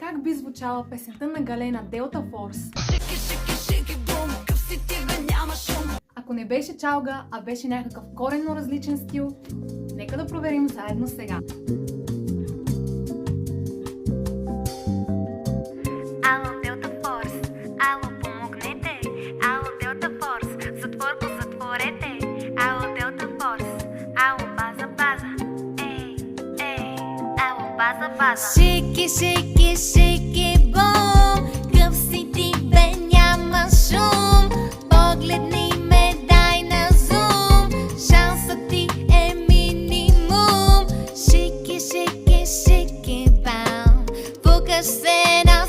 как би звучала песента на Галена Delta Force? Шики, шики, шики, бум, къв си ти бе, няма шум. Ако не беше чалга, а беше някакъв коренно различен стил, нека да проверим заедно сега. Ало, Delta Force, ало, помогнете. Ало, Delta Force, затворко затворете. Ало, Delta Force, ало, база, база. Ей, ей, ало, база, база. Шики, шики, шики, бум, къв си ти бе, няма шум. Погледни ме, дай на зум, шансът ти е минимум. Шики, шики, шики, бам, пукаш се на